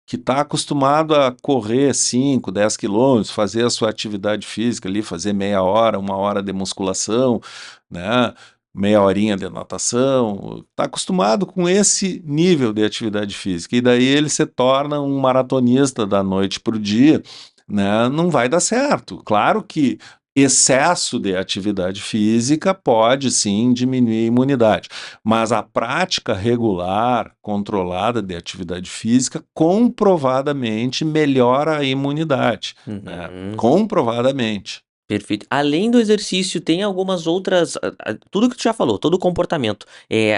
Speaker 2: que está acostumado a correr 5, 10 quilômetros, fazer a sua atividade física ali, fazer meia hora, 1 hora de musculação, né? Meia horinha de natação, está acostumado com esse nível de atividade física. E daí ele se torna um maratonista da noite para o dia, né? Não vai dar certo. Claro que excesso de atividade física pode sim diminuir a imunidade, mas a prática regular, controlada de atividade física comprovadamente melhora a imunidade, né?
Speaker 1: Uhum.
Speaker 2: Comprovadamente.
Speaker 1: Perfeito. Além do exercício, tem algumas outras. Tudo que tu já falou, todo o comportamento.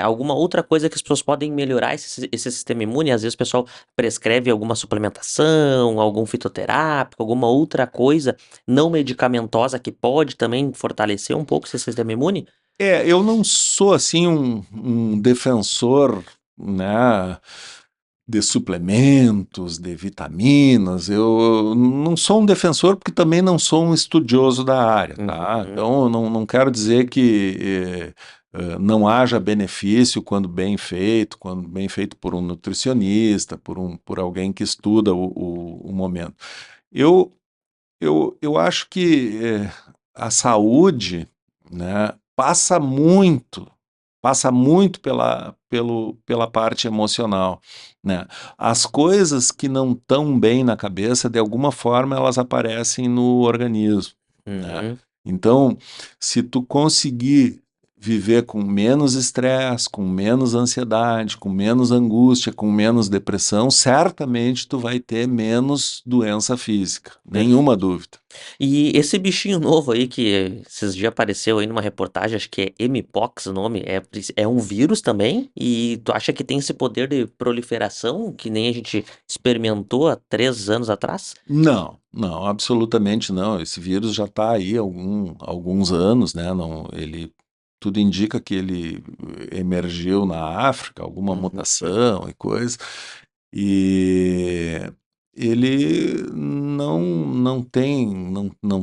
Speaker 1: Alguma outra coisa que as pessoas podem melhorar esse sistema imune? Às vezes o pessoal prescreve alguma suplementação, algum fitoterápico, alguma outra coisa não medicamentosa que pode também fortalecer um pouco esse sistema imune?
Speaker 2: Eu não sou assim um defensor, né, de suplementos, de vitaminas. Eu não sou um defensor porque também não sou um estudioso da área, tá?
Speaker 1: Uhum.
Speaker 2: Então, eu não quero dizer que não haja benefício quando bem feito por um nutricionista, por alguém que estuda o momento. Eu, eu acho que a saúde, né, passa muito pela parte emocional, né? As coisas que não estão bem na cabeça, de alguma forma, elas aparecem no organismo, né?
Speaker 1: Uhum.
Speaker 2: Então, se tu conseguir viver com menos estresse, com menos ansiedade, com menos angústia, com menos depressão, certamente tu vai ter menos doença física, nenhuma dúvida.
Speaker 1: E esse bichinho novo aí que esses dias apareceu aí numa reportagem, acho que é Mpox o nome, é um vírus também? E tu acha que tem esse poder de proliferação que nem a gente experimentou há 3 anos atrás?
Speaker 2: Não, não, absolutamente não. Esse vírus já está aí há alguns anos, né? Não, tudo indica que ele emergiu na África, alguma
Speaker 1: Uhum.
Speaker 2: mutação e coisa, e ele não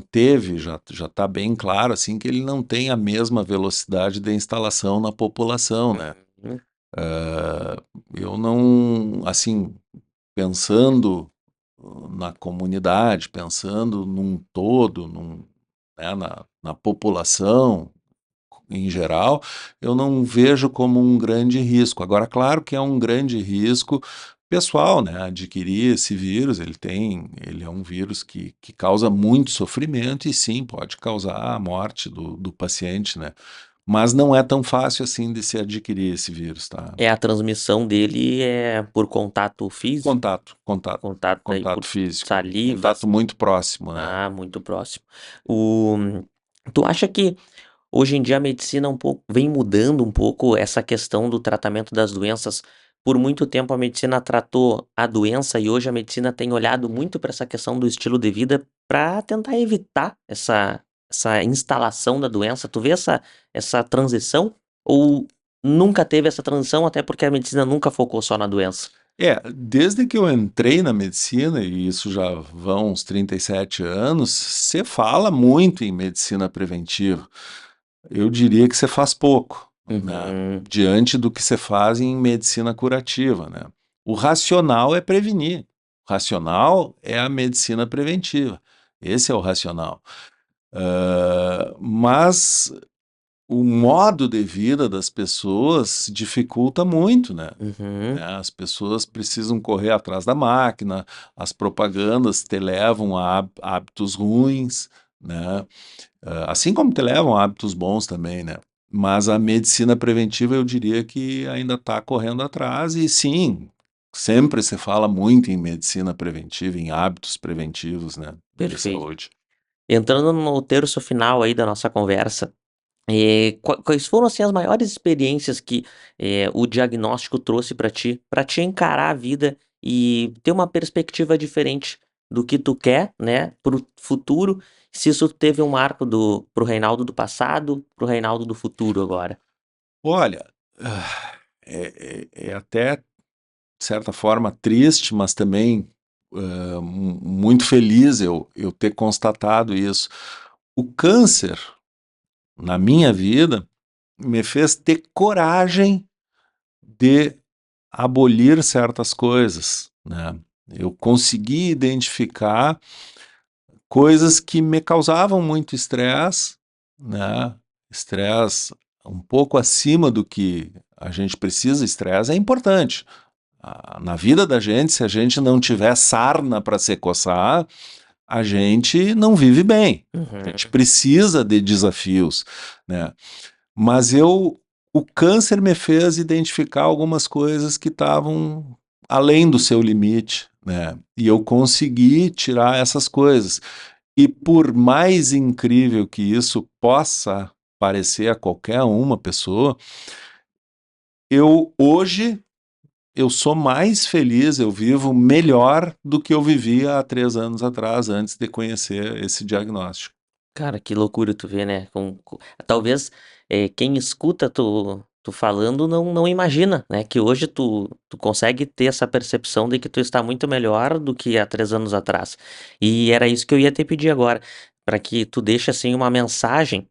Speaker 2: teve, já está bem claro assim que ele não tem a mesma velocidade de instalação na população, né?
Speaker 1: Uhum.
Speaker 2: Ah, eu não, assim, pensando na comunidade, pensando num todo, né, na população em geral, eu não vejo como um grande risco. Agora, claro que é um grande risco pessoal, né, adquirir esse vírus. Ele é um vírus que causa muito sofrimento e sim, pode causar a morte do paciente, né? Mas não é tão fácil assim de se adquirir esse vírus, tá?
Speaker 1: A transmissão dele é por contato físico,
Speaker 2: Contato, contato,
Speaker 1: contato daí por
Speaker 2: contato físico,
Speaker 1: saliva,
Speaker 2: contato muito próximo, né?
Speaker 1: muito próximo. O Tu acha que hoje em dia a medicina vem mudando um pouco essa questão do tratamento das doenças? Por muito tempo a medicina tratou a doença e hoje a medicina tem olhado muito para essa questão do estilo de vida para tentar evitar essa instalação da doença. Tu vê essa transição? Ou nunca teve essa transição, até porque a medicina nunca focou só na doença?
Speaker 2: Desde que eu entrei na medicina, e isso já vão uns 37 anos, você fala muito em medicina preventiva. Eu diria que você faz pouco, né?
Speaker 1: Uhum.
Speaker 2: Diante do que você faz em medicina curativa, né? O racional é prevenir. O racional é a medicina preventiva. Esse é o racional. Mas o modo de vida das pessoas dificulta muito, né?
Speaker 1: Uhum.
Speaker 2: As pessoas precisam correr atrás da máquina, as propagandas te levam a hábitos ruins, né? Assim como te levam a hábitos bons também, né? Mas a medicina preventiva eu diria que ainda está correndo atrás, e sim, sempre se fala muito em medicina preventiva, em hábitos preventivos, né, de
Speaker 1: Perfeito.
Speaker 2: saúde.
Speaker 1: Entrando no terço final aí da nossa conversa, quais foram, assim, as maiores experiências que, o diagnóstico trouxe pra te encarar a vida e ter uma perspectiva diferente do que tu quer, né, para o futuro, se isso teve um marco para o Reinaldo do passado, para o Reinaldo do futuro agora?
Speaker 2: Olha, é até, de certa forma, triste, mas também muito feliz eu ter constatado isso. O câncer, na minha vida, me fez ter coragem de abolir certas coisas, né? Eu consegui identificar coisas que me causavam muito estresse, né? Estresse um pouco acima do que a gente precisa. Estresse é importante. Na vida da gente, se a gente não tiver sarna para se coçar, a gente não vive bem. A gente
Speaker 1: Uhum.
Speaker 2: precisa de desafios, né? Mas o câncer me fez identificar algumas coisas que estavam além do seu limite, né? E eu consegui tirar essas coisas. E por mais incrível que isso possa parecer a qualquer uma pessoa, hoje eu sou mais feliz, eu vivo melhor do que eu vivia há 3 anos atrás, antes de conhecer esse diagnóstico.
Speaker 1: Cara, que loucura tu vê, né? Talvez quem escuta tu falando não imagina, né? Que hoje tu consegue ter essa percepção de que tu está muito melhor do que há 3 anos atrás. E era isso que eu ia te pedir agora, para que tu deixe assim uma mensagem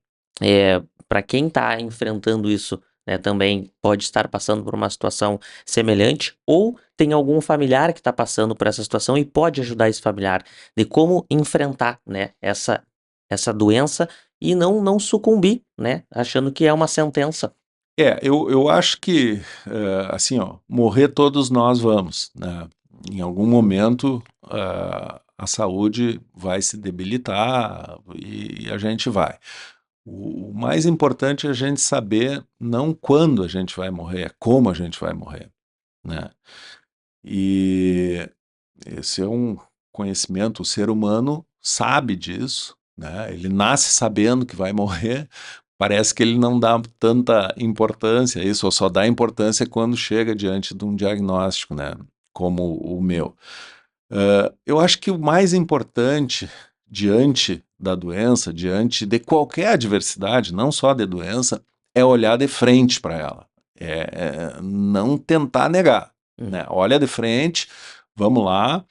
Speaker 1: para quem está enfrentando isso, né? Também pode estar passando por uma situação semelhante, ou tem algum familiar que está passando por essa situação e pode ajudar esse familiar, de como enfrentar, né? Essa doença e não sucumbir, né, achando que é uma sentença.
Speaker 2: Eu acho que, assim, ó, morrer todos nós vamos, né? Em algum momento, a saúde vai se debilitar e a gente vai. O mais importante é a gente saber não quando a gente vai morrer, é como a gente vai morrer, né? E esse é um conhecimento, o ser humano sabe disso, né? Ele nasce sabendo que vai morrer, parece que ele não dá tanta importância a isso, ou só dá importância quando chega diante de um diagnóstico, né? Como o meu. Eu acho que o mais importante diante da doença, diante de qualquer adversidade, não só de doença, é olhar de frente para ela. Não tentar negar,
Speaker 1: Hum,
Speaker 2: né? Olha de frente, vamos lá,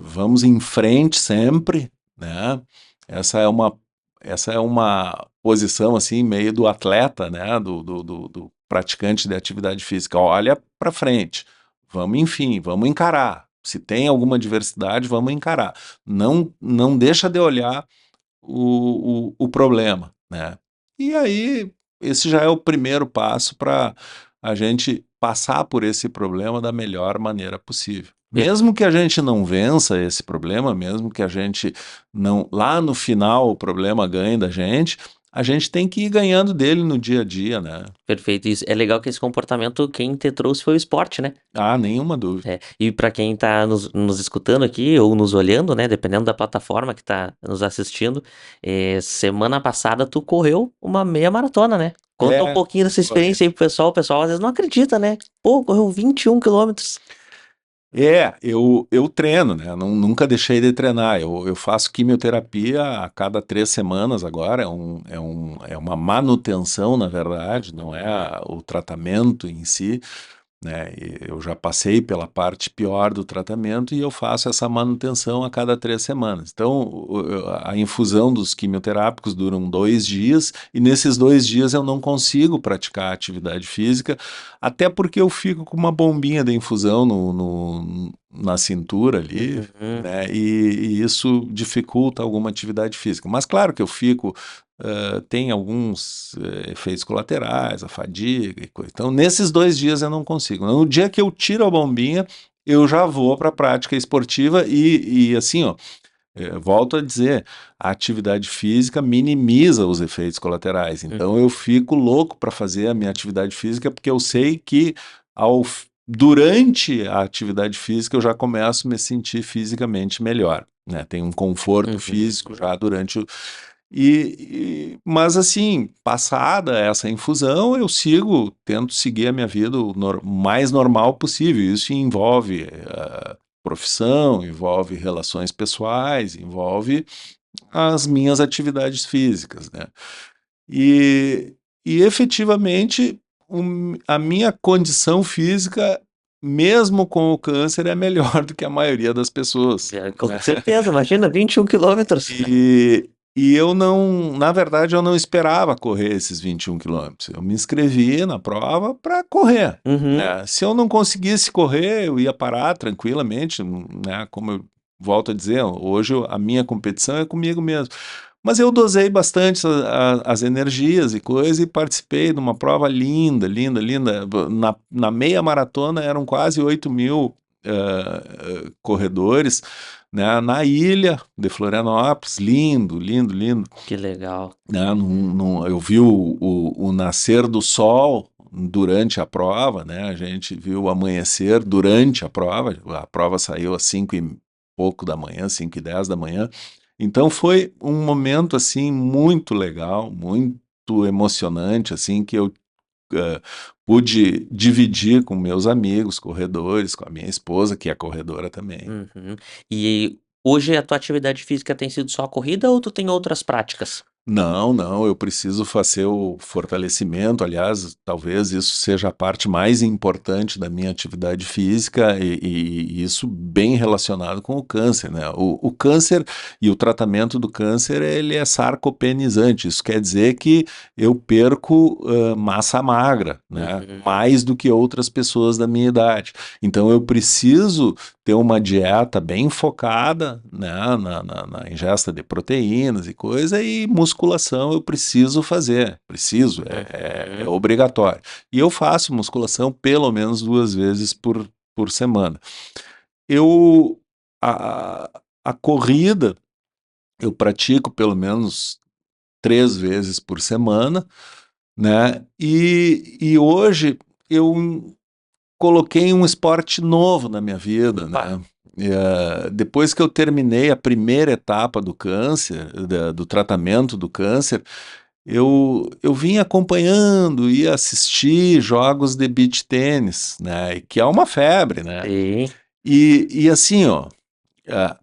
Speaker 2: vamos em frente sempre, né? Essa é uma, essa é uma posição assim meio do atleta, né? Do praticante de atividade física. Olha para frente, vamos enfim, vamos encarar. Se tem alguma diversidade, vamos encarar. Não deixa de olhar o problema, né? E aí, esse já é o primeiro passo para a gente passar por esse problema da melhor maneira possível.
Speaker 1: perfeito.
Speaker 2: Mesmo que a gente não vença esse problema, mesmo que a gente não, lá no final o problema ganhe da gente, a gente tem que ir ganhando dele no dia a dia, né?
Speaker 1: Perfeito, isso. É legal que esse comportamento quem te trouxe foi o esporte, né?
Speaker 2: Ah, nenhuma dúvida.
Speaker 1: E para quem tá nos escutando aqui ou nos olhando, né, dependendo da plataforma que tá nos assistindo, semana passada tu correu uma meia maratona, né? Conta um
Speaker 2: É,
Speaker 1: pouquinho dessa experiência aí pro pessoal. O pessoal às vezes não acredita, né? Pô, correu 21 quilômetros.
Speaker 2: eu treino, né? Nunca deixei de treinar. Eu faço quimioterapia a cada 3 semanas agora. É uma manutenção, na verdade, não é o tratamento em si, né? E eu já passei pela parte pior do tratamento e eu faço essa manutenção a cada 3 semanas. Então, a infusão dos quimioterápicos duram 2 dias e nesses 2 dias eu não consigo praticar atividade física, até porque eu fico com uma bombinha de infusão na cintura ali,
Speaker 1: Uhum.
Speaker 2: né? E isso dificulta alguma atividade física. Mas claro que eu fico tem alguns efeitos colaterais, a fadiga e coisa. Então, nesses 2 dias eu não consigo. No dia que eu tiro a bombinha, eu já vou para a prática esportiva e assim, ó, volto a dizer, a atividade física minimiza os efeitos colaterais. Então, eu fico louco para fazer a minha atividade física porque eu sei que durante a atividade física eu já começo a me sentir fisicamente melhor, né? Tem um conforto
Speaker 1: Uhum.
Speaker 2: físico já durante o mas assim, passada essa infusão, eu tento seguir a minha vida o mais normal possível. Isso envolve profissão, envolve relações pessoais, envolve as minhas atividades físicas, né? E, e efetivamente, a minha condição física, mesmo com o câncer, é melhor do que a maioria das pessoas,
Speaker 1: Com
Speaker 2: né?
Speaker 1: certeza, imagina 21 quilômetros.
Speaker 2: E eu não, na verdade, eu não esperava correr esses 21 quilômetros. Eu me inscrevi na prova para correr,
Speaker 1: Uhum.
Speaker 2: né? Se eu não conseguisse correr, eu ia parar tranquilamente, né? Como eu volto a dizer, hoje a minha competição é comigo mesmo. Mas eu dosei bastante as energias e coisa e participei de uma prova linda, linda, linda. Na meia maratona eram quase 8.000 corredores, né, na ilha de Florianópolis, lindo, lindo, lindo.
Speaker 1: Que legal.
Speaker 2: Né, eu vi o nascer do sol durante a prova, né, a gente viu o amanhecer durante a prova saiu às 5 e pouco da manhã, 5:10 da manhã, então foi um momento, assim, muito legal, muito emocionante, assim, que eu eh, pude dividir com meus amigos, corredores, com a minha esposa, que é corredora também.
Speaker 1: Uhum. E hoje a tua atividade física tem sido só a corrida ou tu tem outras práticas?
Speaker 2: Não, não, eu preciso fazer o fortalecimento. Aliás, talvez isso seja a parte mais importante da minha atividade física e isso bem relacionado com o câncer, né? O câncer e o tratamento do câncer, ele é sarcopenizante. Isso quer dizer que eu perco massa magra, né?
Speaker 1: Uhum.
Speaker 2: Mais do que outras pessoas da minha idade. Então eu preciso ter uma dieta bem focada, né, na ingesta de proteínas e coisa, e musculação eu preciso fazer, é
Speaker 1: Uhum.
Speaker 2: obrigatório. E eu faço musculação pelo menos 2 vezes por semana. Eu, a corrida, eu pratico pelo menos 3 vezes por semana, né, e hoje eu coloquei um esporte novo na minha vida,
Speaker 1: Opa.
Speaker 2: né? Depois que eu terminei a primeira etapa do câncer, do tratamento do câncer, eu vim acompanhando e assistir jogos de beach tênis, né? Que é uma febre, né?
Speaker 1: Sim.
Speaker 2: E assim, ó,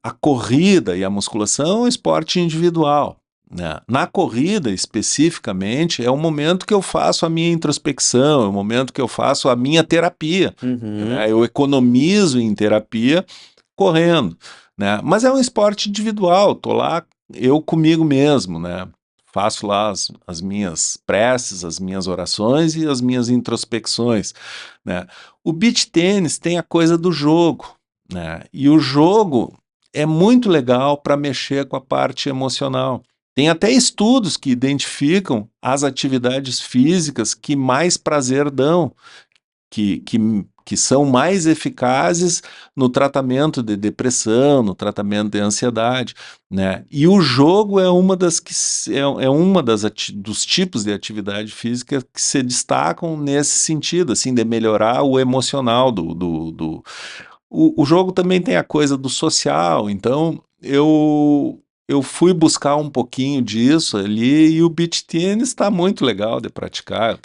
Speaker 2: a corrida e a musculação é um esporte individual. Né? Na corrida, especificamente, é o momento que eu faço a minha introspecção, é o momento que eu faço a minha terapia.
Speaker 1: Uhum.
Speaker 2: Né? Eu economizo em terapia correndo. Né? Mas é um esporte individual, tô lá eu comigo mesmo, né? Faço lá as minhas preces, as minhas orações e as minhas introspecções. Né? O beach tênis tem a coisa do jogo. Né? E o jogo é muito legal para mexer com a parte emocional. Tem até estudos que identificam as atividades físicas que mais prazer dão, que são mais eficazes no tratamento de depressão, no tratamento de ansiedade, né? E o jogo é uma das dos tipos de atividade física que se destacam nesse sentido, assim, de melhorar o emocional o jogo também tem a coisa do social, então eu fui buscar um pouquinho disso ali e o beach tennis está muito legal de praticar.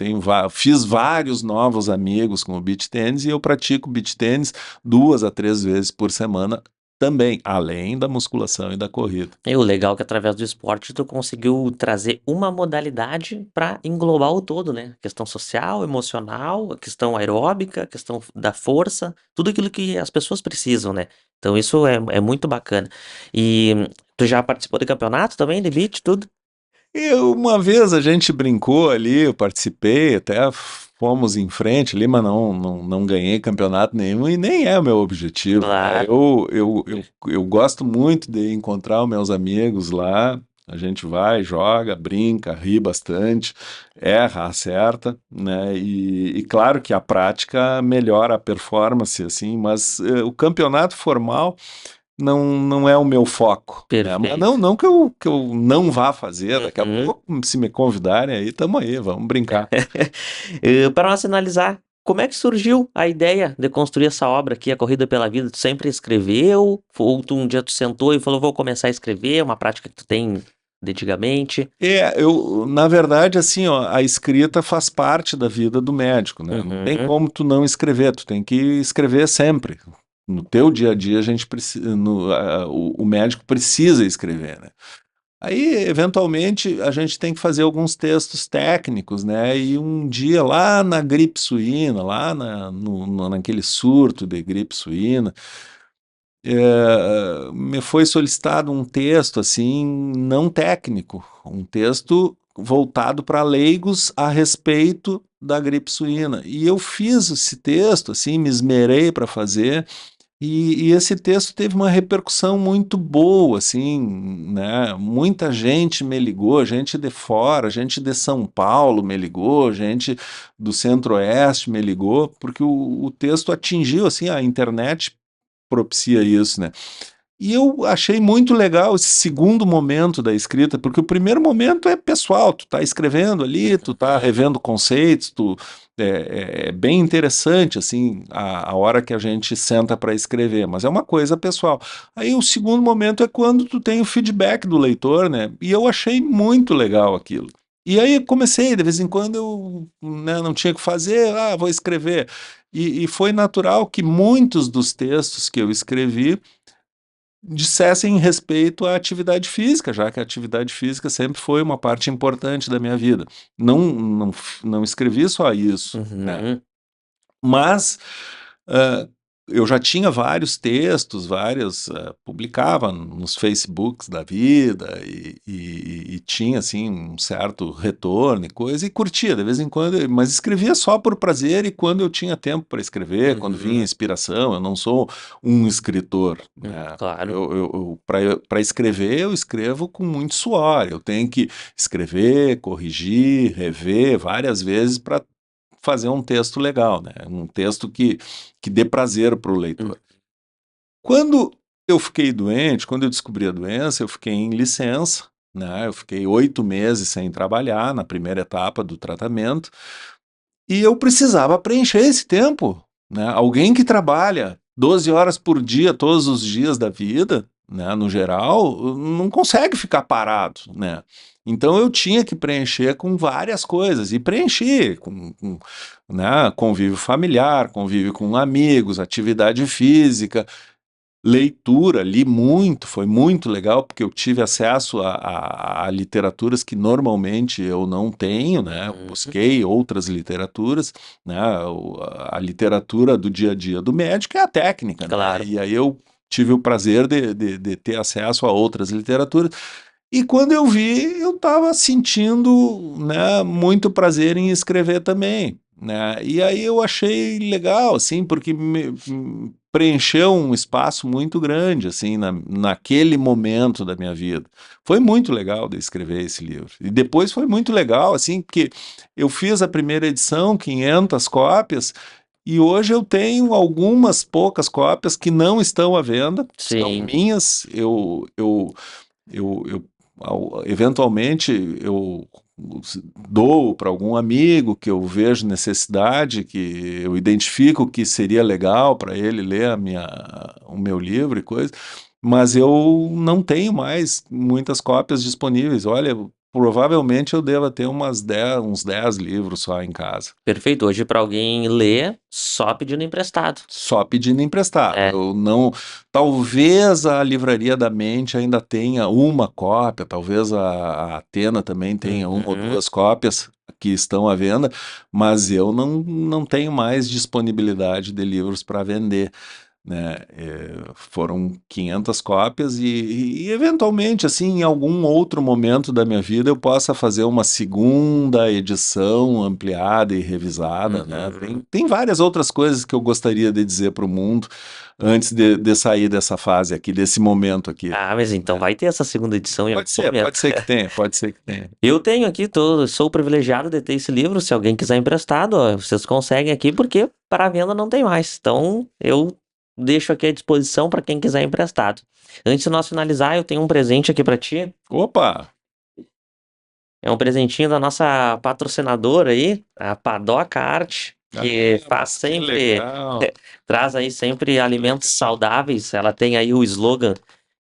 Speaker 2: Fiz vários novos amigos com o beach tennis e eu pratico beach tennis 2 a 3 vezes por semana também, além da musculação e da corrida.
Speaker 1: E o legal é que através do esporte tu conseguiu trazer uma modalidade para englobar o todo, né? A questão social, emocional, a questão aeróbica, a questão da força, tudo aquilo que as pessoas precisam, né? Então isso é muito bacana. E tu já participou de campeonato também, de beach, tudo?
Speaker 2: E uma vez a gente brincou ali, eu participei, até fomos em frente ali, mas não ganhei campeonato nenhum e nem é o meu objetivo, né?
Speaker 1: Claro.
Speaker 2: Eu gosto muito de encontrar os meus amigos lá, a gente vai, joga, brinca, ri bastante, erra, acerta, né? E claro que a prática melhora a performance, assim, mas o campeonato formal não é o meu foco, né? Mas
Speaker 1: Perfeito.
Speaker 2: não que eu não vá fazer, daqui a
Speaker 1: Uhum.
Speaker 2: pouco, se me convidarem aí, tamo aí, vamos brincar.
Speaker 1: Para nós finalizar, como é que surgiu a ideia de construir essa obra aqui, A Corrida pela Vida? Tu sempre escreveu? Ou um dia tu sentou e falou, vou começar a escrever, é uma prática que tu tem de antigamente?
Speaker 2: Na verdade, assim, ó, a escrita faz parte da vida do médico, né? Não tem
Speaker 1: Uhum.
Speaker 2: como tu não escrever, tu tem que escrever sempre. No teu dia a dia, a gente precisa, o médico precisa escrever, né? Aí, eventualmente, a gente tem que fazer alguns textos técnicos, né? E um dia lá na gripe suína, lá naquele surto de gripe suína, me foi solicitado um texto assim não técnico, um texto voltado para leigos a respeito da gripe suína. E eu fiz esse texto, assim, me esmerei para fazer. E esse texto teve uma repercussão muito boa, assim, né? Muita gente me ligou, gente de fora, gente de São Paulo me ligou, gente do Centro-Oeste me ligou, porque o texto atingiu, assim, a internet propicia isso, né? E eu achei muito legal esse segundo momento da escrita, porque o primeiro momento é pessoal, tu tá escrevendo ali, tu tá revendo conceitos, é bem interessante, assim, a hora que a gente senta para escrever, mas é uma coisa pessoal. Aí o segundo momento é quando tu tem o feedback do leitor, né? E eu achei muito legal aquilo. E aí comecei, de vez em quando eu, né, não tinha o que fazer, vou escrever. E foi natural que muitos dos textos que eu escrevi dissessem respeito à atividade física, já que a atividade física sempre foi uma parte importante da minha vida. Não escrevi só isso, né?
Speaker 1: Uhum.
Speaker 2: Mas ah, eu já tinha vários textos, publicava nos Facebooks da vida e tinha assim um certo retorno e coisa, e curtia de vez em quando, mas escrevia só por prazer e quando eu tinha tempo para escrever, quando vinha
Speaker 1: Uhum.
Speaker 2: inspiração. Eu não sou um escritor, né?
Speaker 1: Claro.
Speaker 2: Para escrever, eu escrevo com muito suor. Eu tenho que escrever, corrigir, rever várias vezes para fazer um texto legal, né? Um texto que dê prazer para o
Speaker 1: Hum.
Speaker 2: leitor. Quando eu fiquei doente, quando eu descobri a doença, eu fiquei em licença, né? Eu fiquei 8 meses sem trabalhar na primeira etapa do tratamento e eu precisava preencher esse tempo, né? Alguém que trabalha 12 horas por dia, todos os dias da vida, né, no geral, não consegue ficar parado, né? Então eu tinha que preencher com várias coisas, e preenchi com, né, convívio familiar, convívio com amigos, atividade física, leitura, li muito, foi muito legal, porque eu tive acesso a literaturas que normalmente eu não tenho, né? Eu
Speaker 1: Uhum.
Speaker 2: busquei outras literaturas, né? A literatura do dia a dia do médico é a técnica, né?
Speaker 1: Claro.
Speaker 2: E aí eu tive o prazer de ter acesso a outras literaturas. E quando eu vi, eu estava sentindo, né, muito prazer em escrever também, né? E aí eu achei legal, assim, porque preencheu um espaço muito grande, assim, naquele momento da minha vida. Foi muito legal de escrever esse livro. E depois foi muito legal, assim, porque eu fiz a primeira edição, 500 cópias, e hoje eu tenho algumas poucas cópias que não estão à venda, são
Speaker 1: Sim.
Speaker 2: minhas. Eventualmente eu dou para algum amigo que eu vejo necessidade, que eu identifico que seria legal para ele ler o meu livro e coisa, mas eu não tenho mais muitas cópias disponíveis. Olha, provavelmente eu deva ter uns 10 livros só em casa.
Speaker 1: Perfeito. Hoje, para alguém ler, só pedindo emprestado.
Speaker 2: Só pedindo emprestado.
Speaker 1: É.
Speaker 2: Eu não. Talvez a Livraria da Mente ainda tenha uma cópia, talvez a Atena também tenha uma ou
Speaker 1: Uhum.
Speaker 2: duas cópias que estão à venda, mas eu não tenho mais disponibilidade de livros para vender, né? Foram 500 cópias e eventualmente, assim, em algum outro momento da minha vida eu possa fazer uma segunda edição ampliada e revisada, né?
Speaker 1: Uhum.
Speaker 2: Tem várias outras coisas que eu gostaria de dizer para o mundo antes de sair dessa fase aqui, desse momento aqui,
Speaker 1: Ah, mas então
Speaker 2: né?
Speaker 1: vai ter essa segunda edição em algum momento.
Speaker 2: Pode ser que tenha, pode ser que tenha.
Speaker 1: Eu tenho aqui, sou privilegiado de ter esse livro. Se alguém quiser emprestado, ó, vocês conseguem aqui, porque para venda não tem mais. Então, eu deixo aqui à disposição para quem quiser emprestado. Antes de nós finalizar, eu tenho um presente aqui para ti.
Speaker 2: Opa!
Speaker 1: É um presentinho da nossa patrocinadora aí, a Padoca Arte, que faz
Speaker 2: Mas que
Speaker 1: sempre,
Speaker 2: legal!
Speaker 1: traz aí sempre alimentos saudáveis. Ela tem aí o slogan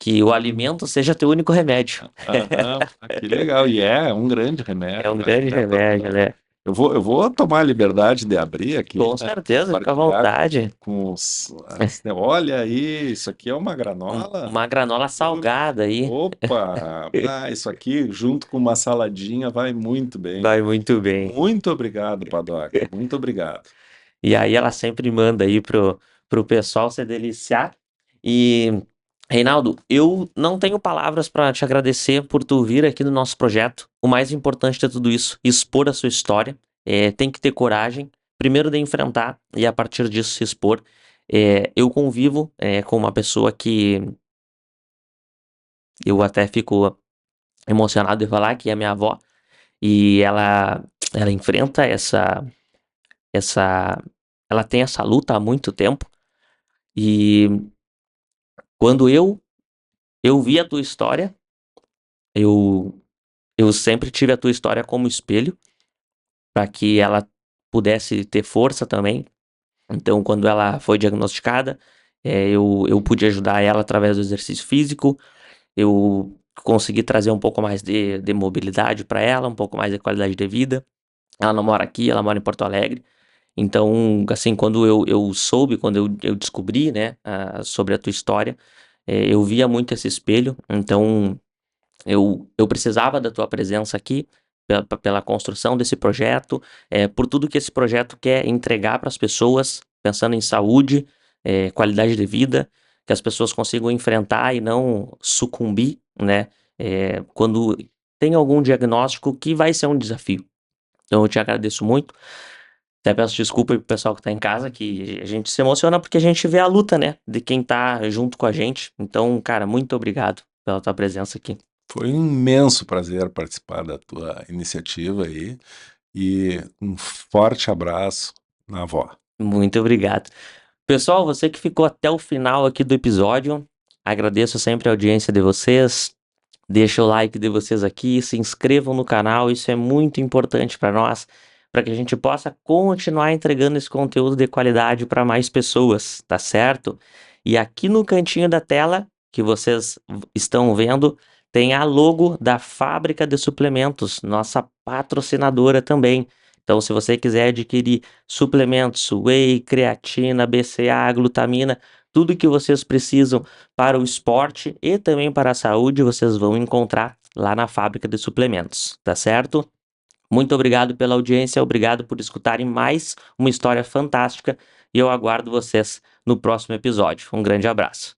Speaker 1: que o alimento seja teu único remédio.
Speaker 2: Aham, que legal. E é um grande
Speaker 1: É
Speaker 2: remédio,
Speaker 1: um
Speaker 2: vale a
Speaker 1: grande
Speaker 2: pena.
Speaker 1: remédio, né?
Speaker 2: Eu vou tomar a liberdade de abrir aqui,
Speaker 1: Com
Speaker 2: né?
Speaker 1: certeza, fica à
Speaker 2: Compartilhar
Speaker 1: vontade.
Speaker 2: com olha aí, isso aqui é uma granola?
Speaker 1: Uma granola salgada aí,
Speaker 2: Opa! Isso aqui, junto com uma saladinha, vai muito bem.
Speaker 1: vai muito bem.
Speaker 2: Muito obrigado, Padoca. Muito obrigado.
Speaker 1: E aí ela sempre manda aí pro pessoal se deliciar. E, Reinaldo, eu não tenho palavras para te agradecer por tu vir aqui no nosso projeto. O mais importante de tudo isso, expor a sua história. Tem que ter coragem, primeiro de enfrentar e a partir disso se expor. Eu convivo com uma pessoa que eu até fico emocionado de falar, que é minha avó, e ela enfrenta essa, ela tem essa luta há muito tempo. E quando eu vi a tua história, eu eu sempre tive a tua história como espelho para que ela pudesse ter força também. Então, quando ela foi diagnosticada, eu pude ajudar ela através do exercício físico. Eu consegui trazer um pouco mais de mobilidade para ela, um pouco mais de qualidade de vida. Ela não mora aqui, ela mora em Porto Alegre. Então, assim, quando eu soube, quando eu descobri, né, sobre a tua história, eu via muito esse espelho. Então, eu precisava da tua presença aqui pela construção desse projeto, por tudo que esse projeto quer entregar para as pessoas, pensando em saúde, qualidade de vida, que as pessoas consigam enfrentar e não sucumbir, né? Quando tem algum diagnóstico que vai ser um desafio. Então eu te agradeço muito. Até peço desculpa aí pro pessoal que tá em casa, que a gente se emociona porque a gente vê a luta, né? De quem tá junto com a gente. Então, cara, muito obrigado pela tua presença aqui.
Speaker 2: Foi um imenso prazer participar da tua iniciativa aí e um forte abraço na avó.
Speaker 1: Muito obrigado. Pessoal, você que ficou até o final aqui do episódio, agradeço sempre a audiência de vocês. Deixa o like de vocês aqui, se inscrevam no canal, isso é muito importante para nós, para que a gente possa continuar entregando esse conteúdo de qualidade para mais pessoas, tá certo? E aqui no cantinho da tela que vocês estão vendo, tem a logo da Fábrica de Suplementos, nossa patrocinadora também. Então, se você quiser adquirir suplementos, whey, creatina, BCA, glutamina, tudo que vocês precisam para o esporte e também para a saúde, vocês vão encontrar lá na Fábrica de Suplementos, tá certo? Muito obrigado pela audiência, obrigado por escutarem mais uma história fantástica e eu aguardo vocês no próximo episódio. Um grande abraço.